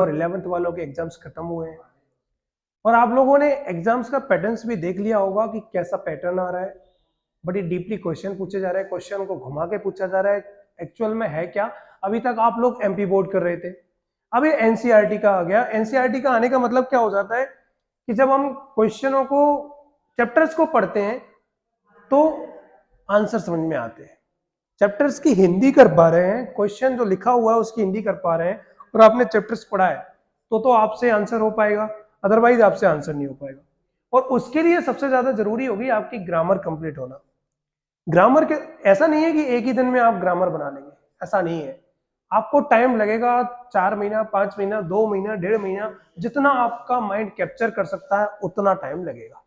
और 11th वालों के एग्जाम्स खत्म हुए हैं और आप लोगों ने एग्जाम्स का पैटर्न्स भी देख लिया होगा कि कैसा पैटर्न आ रहा है। बड़ी डीपली क्वेश्चन पूछे जा रहे हैं, क्वेश्चन को घुमा के पूछा जा रहा है। एक्चुअल में है क्या, अभी तक आप लोग एमपी बोर्ड कर रहे थे, अभी एनसीईआरटी का आ गया। एनसीईआरटी का आने का मतलब क्या हो जाता है कि जब हम क्वेश्चनों को, चैप्टर्स को पढ़ते हैं तो आंसर समझ में आते हैं। चैप्टर्स की हिंदी कर पा रहे हैं, क्वेश्चन जो लिखा हुआ है उसकी हिंदी कर पा रहे हैं और आपने चैप्टर्स पढ़ा है तो आपसे आंसर हो पाएगा, अदरवाइज आपसे आंसर नहीं हो पाएगा। और उसके लिए सबसे ज्यादा जरूरी होगी आपकी ग्रामर कंप्लीट होना। ग्रामर के ऐसा नहीं है कि एक ही दिन में आप ग्रामर बना लेंगे, ऐसा नहीं है। आपको टाइम लगेगा, 4 महीना, 5 महीना, 2 महीना, 1.5 महीना, जितना आपका माइंड कैप्चर कर सकता है उतना टाइम लगेगा।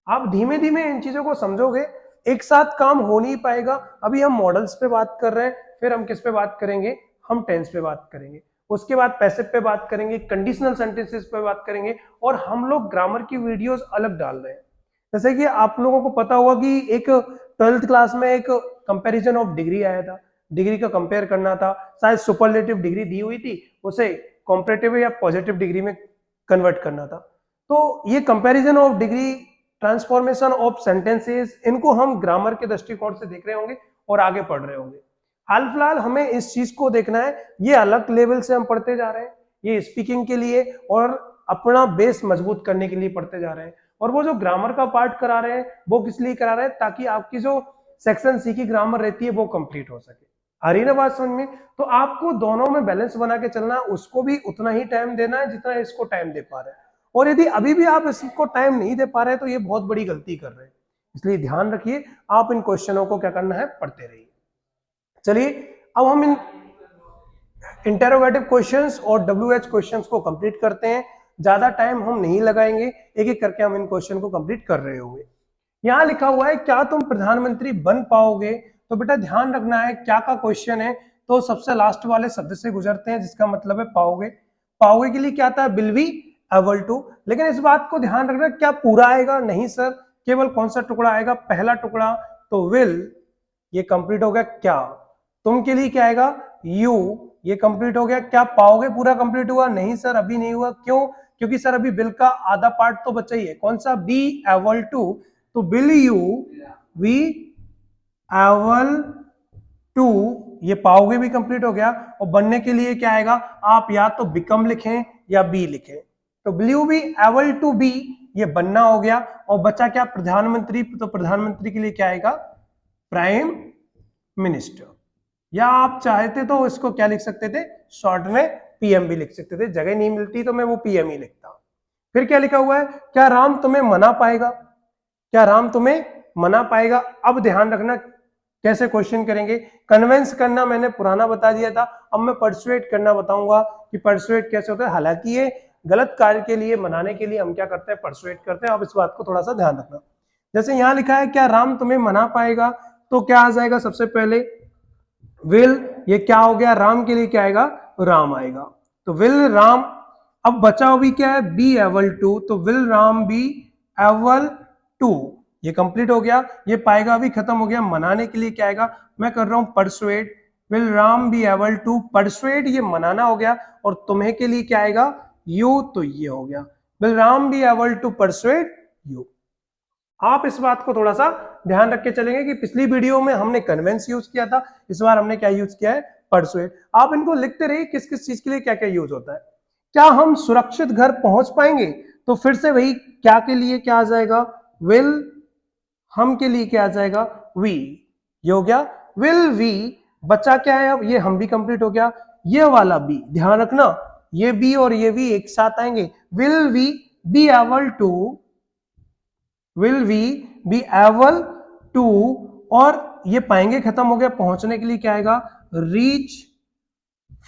आप धीमे धीमे इन चीजों को समझोगे, एक साथ काम हो नहीं पाएगा। अभी हम मॉडल्स पे बात कर रहे हैं, फिर हम किस पे बात करेंगे, हम टेंस पे बात करेंगे, उसके बाद पैसिव पे बात करेंगे, कंडीशनल सेंटेंसेस पे बात करेंगे, और हम लोग ग्रामर की वीडियोस अलग डाल रहे हैं। जैसे कि आप लोगों को पता होगा कि एक 12th क्लास में एक कंपैरिजन ऑफ डिग्री आया था, डिग्री का कंपेयर करना था, शायद सुपरलेटिव डिग्री दी हुई थी, उसे कॉम्परेटिव या पॉजिटिव डिग्री में कन्वर्ट करना था। तो ये comparison of degree, transformation of sentences, इनको हम ग्रामर के दृष्टिकोण से देख रहे होंगे और आगे पढ़ रहे होंगे। हाल फिलहाल हमें इस चीज को देखना है, ये अलग लेवल से हम पढ़ते जा रहे हैं, ये स्पीकिंग के लिए और अपना बेस मजबूत करने के लिए पढ़ते जा रहे हैं। और वो जो ग्रामर का पार्ट करा रहे हैं वो किस लिए करा रहे हैं, ताकि आपकी जो सेक्शन सी की ग्रामर रहती है वो कंप्लीट हो सके। आ रही ना बात समझ में? तो आपको दोनों में बैलेंस बना के चलना, उसको भी उतना ही टाइम देना है जितना इसको टाइम दे पा रहे हैं। और यदि अभी भी आप इसको टाइम नहीं दे पा रहे हैं तो ये बहुत बड़ी गलती कर रहे हैं। इसलिए ध्यान रखिए, आप इन क्वेश्चनों को क्या करना है, पढ़ते रहिए। चलिए अब हम इन इंटेरोगेटिव क्वेश्चंस और डब्ल्यूएच क्वेश्चंस को कंप्लीट करते हैं। ज्यादा टाइम हम नहीं लगाएंगे, एक एक करके हम इन क्वेश्चन को कंप्लीट कर रहे होंगे। यहां लिखा हुआ है, क्या तुम प्रधानमंत्री बन पाओगे? तो बेटा ध्यान रखना है, क्या का क्वेश्चन है तो सबसे लास्ट वाले शब्द से गुजरते हैं, जिसका मतलब है पाओगे। पाओगे के लिए क्या आता है, विल बी एबल टू। लेकिन इस बात को ध्यान रखना, क्या पूरा आएगा? नहीं सर, केवल कौन सा टुकड़ा आएगा, पहला टुकड़ा। तो विल, ये कंप्लीट हो गया। क्या, तुम के लिए क्या आएगा, यू, ये कंप्लीट हो गया। क्या पाओगे पूरा कंप्लीट हुआ? नहीं सर, अभी नहीं हुआ। क्यों? क्योंकि सर अभी बिल का आधा पार्ट तो बचा ही है। कौन सा? Be able to. तो will you be able to, ये पाओगे भी कंप्लीट हो गया। और बनने के लिए क्या आएगा, आप या तो बिकम लिखें या बी लिखें। तो will you be able to be, ये बनना हो गया। और बचा क्या, प्रधानमंत्री। तो प्रधानमंत्री के लिए क्या आएगा, प्राइम मिनिस्टर। या आप चाहते तो इसको क्या लिख सकते थे, शॉर्ट में पीएम भी लिख सकते थे, जगह नहीं मिलती तो मैं वो पीएम ही लिखता। फिर क्या लिखा हुआ है, क्या राम तुम्हें मना पाएगा? क्या राम तुम्हें मना पाएगा? अब ध्यान रखना कैसे क्वेश्चन करेंगे। कन्विंस करना मैंने पुराना बता दिया था, अब मैं परसुएट करना बताऊंगा कि परसुएट कैसे होता है। हालांकि ये गलत कार्य के लिए, मनाने के लिए हम क्या करते हैं, परसुएट करते हैं। अब इस बात को थोड़ा सा ध्यान रखना। जैसे यहां लिखा है, क्या राम तुम्हें मना पाएगा? तो क्या आ जाएगा, सबसे पहले विल, ये क्या हो गया, राम के लिए क्या आएगा, राम आएगा। तो विल राम। अब बचा भी क्या है, बी एबल टू। तो will Ram be able to, ये कंप्लीट हो गया। ये पाएगा भी खत्म हो गया। मनाने के लिए क्या आएगा, मैं कर रहा हूं persuade. Will Ram be able to persuade, ये मनाना हो गया। और तुम्हें के लिए क्या आएगा, यू, तो ये हो गया। Will Ram be able to persuade you. आप इस बात को थोड़ा सा ध्यान रख के चलेंगे कि पिछली वीडियो में हमने कन्वेंस यूज किया था, इस बार हमने क्या यूज किया है, परसुएट। आप इनको लिखते रहिए किस किस चीज के लिए क्या क्या यूज होता है। क्या हम सुरक्षित घर पहुंच पाएंगे? तो फिर से वही, क्या के लिए क्या आ जाएगा, विल, हम के लिए क्या आ जाएगा, वी, ये हो गया। विल वी, बचा क्या है, अब ये हम भी कंप्लीट हो गया। ये वाला बी, ध्यान रखना, ये बी और ये बी एक साथ आएंगे। Will we be able to, will we be able to, और ये पाएंगे खत्म हो गया। पहुंचने के लिए क्या आएगा, रीच।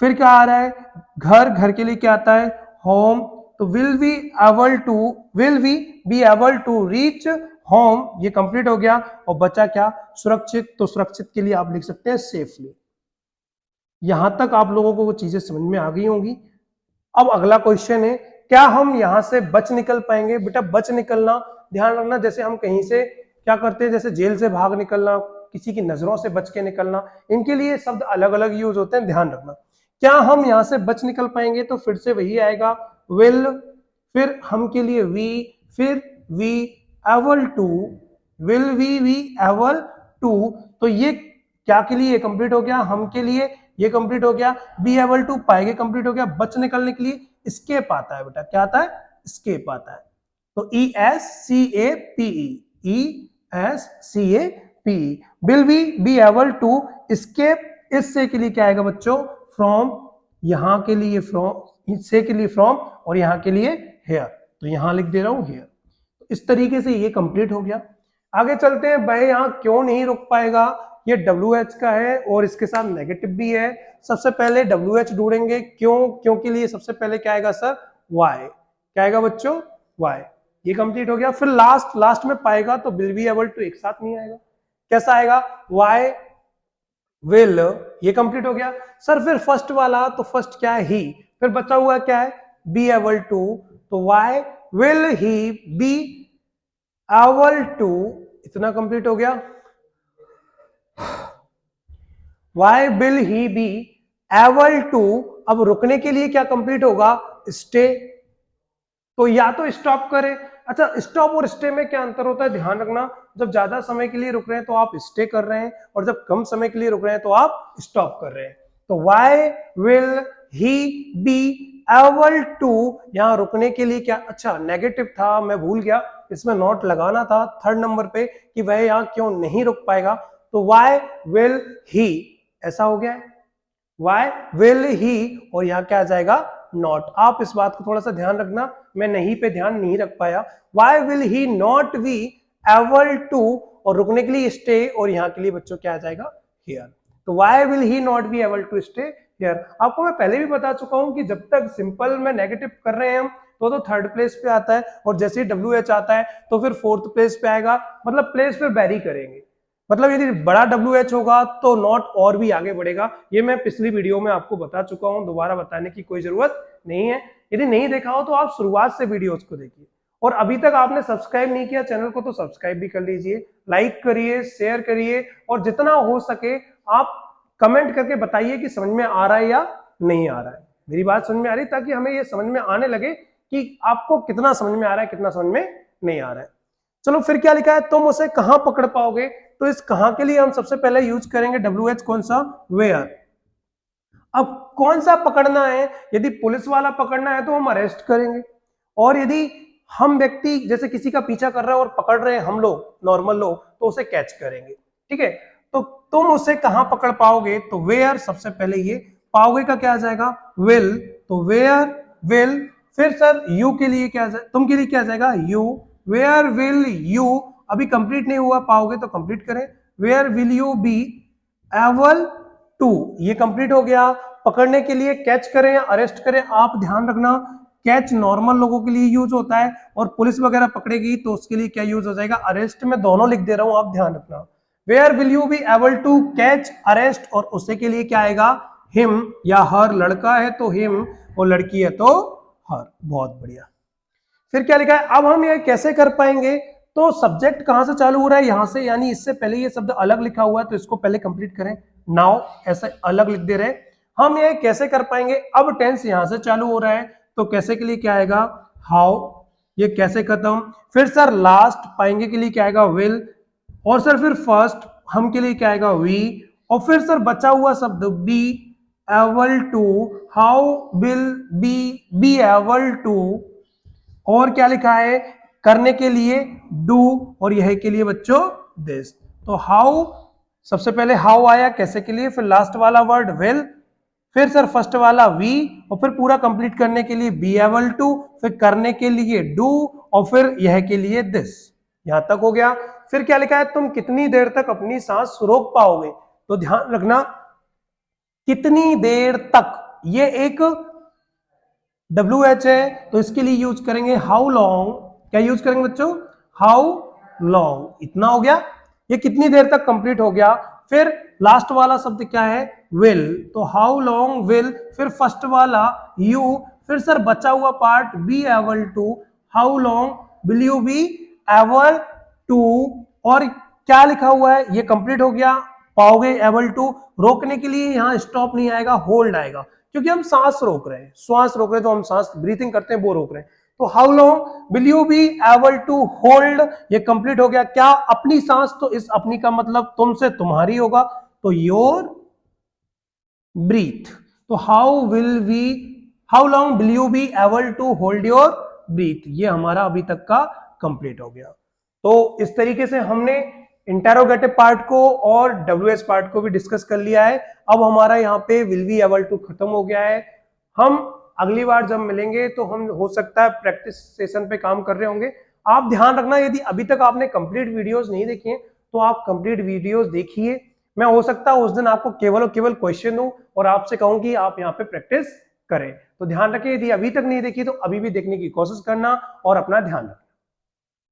फिर क्या आ रहा है, घर, घर के लिए क्या आता है, होम। तो will we able to, will we be able to reach home, ये कंप्लीट हो गया। और बचा क्या, सुरक्षित। तो सुरक्षित के लिए आप लिख सकते हैं सेफली। यहां तक आप लोगों को वो चीजें समझ में आ गई होंगी। अब अगला क्वेश्चन है, क्या हम यहां से बच निकल पाएंगे? बेटा बच निकलना, ध्यान रखना, जैसे हम कहीं से क्या करते हैं, जैसे जेल से भाग निकलना, किसी की नजरों से बच के निकलना, इनके लिए शब्द अलग अलग यूज होते हैं, ध्यान रखना। क्या हम यहां से बच निकल पाएंगे? तो फिर से वही आएगा विल, फिर हम के लिए वी, फिर we able to, will we able to. तो ये क्या के लिए कंप्लीट हो गया? हम के लिए ये कंप्लीट हो गया। बी एबल टू पाएंगे कंप्लीट हो गया। बच निकलने के लिए स्केप आता है बेटा। क्या आता है? स्केप आता है। तो E S C A P E, E S C A P. Will we be able to escape, इससे के लिए क्या आएगा बच्चों? फ्रॉम, यहां के लिए फ्रॉम, से के लिए फ्रॉम, और यहां के लिए हेयर। तो यहां लिख दे रहा हूं हेयर। इस तरीके से ये कंप्लीट हो गया। आगे चलते हैं। भाई यहां क्यों नहीं रुक पाएगा? ये WH का है और इसके साथ नेगेटिव भी है। सबसे पहले WH ढूंढेंगे। क्यों? क्यों के लिए सबसे पहले क्या आएगा सर? Y। क्या आएगा बच्चों? Y। ये कंप्लीट हो गया। फिर लास्ट में पाएगा तो विल बी एबल टू एक साथ नहीं आएगा। कैसा आएगा? Y विल, ये कंप्लीट हो गया। सर फिर फर्स्ट वाला, तो फर्स्ट क्या है? ही। फिर बचा हुआ क्या है? Be able to. तो why will he be able to, इतना कंप्लीट हो गया। Why will he be able to, अब रुकने के लिए क्या कंप्लीट होगा? स्टे। तो या तो स्टॉप करें। अच्छा, स्टॉप और स्टे में क्या अंतर होता है? ध्यान रखना, जब ज्यादा समय के लिए रुक रहे हैं तो आप स्टे कर रहे हैं, और जब कम समय के लिए रुक रहे हैं तो आप स्टॉप कर रहे हैं। तो why will he be able to, यहां रुकने के लिए क्या? अच्छा नेगेटिव था, मैं भूल गया, इसमें नोट लगाना था थर्ड नंबर पे कि वह यहां क्यों नहीं रुक पाएगा। तो वाई विल ही, ऐसा हो गया है। वाई विल ही, और यहां क्या आ जाएगा? नॉट। आप इस बात को थोड़ा सा ध्यान रखना, मैं नहीं पे ध्यान नहीं रख पाया। Why will he not be able to, और रुकने के लिए स्टे, और यहां के लिए बच्चों क्या आ जाएगा? हियर। तो why will he not be able to stay here. आपको मैं पहले भी बता चुका हूं कि जब तक सिंपल में नेगेटिव कर रहे हैं हम तो थर्ड प्लेस पे आता है, और जैसे ही WH आता है तो फिर फोर्थ प्लेस पे आएगा। मतलब प्लेस पे वेरी करेंगे। मतलब यदि बड़ा WH होगा तो नॉट और भी आगे बढ़ेगा। ये मैं पिछली वीडियो में आपको बता चुका हूं, दोबारा बताने की कोई जरूरत नहीं है। यदि नहीं देखा हो तो आप शुरुआत से वीडियोस को देखिए, और अभी तक आपने सब्सक्राइब नहीं किया चैनल को तो सब्सक्राइब भी कर लीजिए, लाइक करिए, शेयर करिए, और जितना हो सके आप कमेंट करके बताइए कि समझ में आ रहा है या नहीं आ रहा है। मेरी बात समझ में आ रही है, ताकि हमें ये समझ में आने लगे कि आपको कितना समझ में आ रहा है, कितना समझ में नहीं आ रहा है। चलो फिर क्या लिखा है? तुम उसे कहां पकड़ पाओगे? तो इस कहां के लिए हम सबसे पहले यूज करेंगे WH, कौन सा? वेयर। अब कौन सा पकड़ना है? यदि पुलिस वाला पकड़ना है तो हम अरेस्ट करेंगे, और यदि हम व्यक्ति जैसे किसी का पीछा कर रहे हैं और पकड़ रहे हैं हम लोग नॉर्मल लोग, तो उसे कैच करेंगे। ठीक है, तो तुम उसे कहां पकड़ पाओगे? तो वेयर, सबसे पहले ये पाओगे का क्या आ जाएगा? विल। तो वेयर विल, फिर सर यू के लिए क्या तुम के लिए क्या आ जाएगा? यू। वेयर विल यू, अभी कंप्लीट नहीं हुआ, पाओगे तो कंप्लीट करें। Where will you be able to, ये कंप्लीट हो गया। पकड़ने के लिए कैच करें या अरेस्ट करें, आप ध्यान रखना, कैच नॉर्मल लोगों के लिए यूज होता है, और पुलिस वगैरह पकड़ेगी तो उसके लिए क्या यूज हो जाएगा? अरेस्ट। में दोनों लिख दे रहा हूं, आप ध्यान रखना। Where will you be able to catch, arrest, और उसे के लिए क्या आएगा? हिम या हर। लड़का है तो हिम, और लड़की है तो हर। बहुत बढ़िया। फिर क्या लिखा है? अब हम ये कैसे कर पाएंगे? तो सब्जेक्ट कहां से चालू हो रहा है? यहां से, यानी इससे पहले ये शब्द अलग लिखा हुआ है तो इसको पहले कंप्लीट करें। नाउ ऐसे अलग लिख दे रहे। हम ये कैसे कर पाएंगे? अब टेंस यहां से चालू हो रहा है तो कैसे के लिए क्या आएगा? हाउ। ये कैसे खत्म? फिर सर लास्ट पाएंगे के लिए क्या आएगा? विल। और सर फिर फर्स्ट हम के लिए क्या आएगा? वी। और फिर सर बचा हुआ शब्द be able to, how will be able to, और क्या लिखा है? करने के लिए डू, और यह के लिए बच्चों दिस। तो हाउ, सबसे पहले हाउ आया कैसे के लिए, फिर लास्ट वाला वर्ड विल, फिर सर फर्स्ट वाला वी, और फिर पूरा कंप्लीट करने के लिए बी एबल टू, फिर करने के लिए डू, और फिर यह के लिए दिस। यहां तक हो गया। फिर क्या लिखा है? तुम कितनी देर तक अपनी सांस रोक पाओगे? तो ध्यान रखना, कितनी देर तक, ये एक WH है तो इसके लिए यूज करेंगे हाउ लॉन्ग। क्या यूज करेंगे बच्चों? How long. इतना हो गया, ये कितनी देर तक कंप्लीट हो गया। फिर लास्ट वाला शब्द क्या है? विल। तो हाउ लॉन्ग विल, फिर फर्स्ट वाला यू, फिर सर बचा हुआ part be able to, how long will you be able to, और क्या लिखा हुआ है? ये कंप्लीट हो गया। पाओगे एबल टू, रोकने के लिए यहां स्टॉप नहीं आएगा, होल्ड आएगा, क्योंकि हम सांस रोक रहे हैं, श्वास रोक रहे हैं, तो हम सांस ब्रीथिंग करते हैं वो रोक रहे हैं। तो how long will you be able to hold, ये कंप्लीट हो गया। क्या अपनी सांस, तो इस अपनी का मतलब तुमसे तुम्हारी होगा, तो योर ब्रीथ। तो how long will you be able to hold your breath, ये हमारा अभी तक का कंप्लीट हो गया। तो इस तरीके से हमने इंटेरोगेटिव पार्ट को और WH पार्ट को भी डिस्कस कर लिया है। अब हमारा यहाँ पे विल बी एबल टू खत्म हो गया है। हम अगली बार जब मिलेंगे तो हम हो सकता है प्रैक्टिस सेशन पे काम कर रहे होंगे। आप ध्यान रखना, यदि अभी तक आपने कंप्लीट वीडियोस नहीं देखी हैं तो आप कंप्लीट वीडियोस देखिए। मैं हो सकता है उस दिन आपको केवल और केवल क्वेश्चन दूं और आपसे कहूं कि आप यहाँ पे प्रैक्टिस करें। तो ध्यान रखिए, यदि अभी तक नहीं देखी तो अभी भी देखने की कोशिश करना और अपना ध्यान रखना।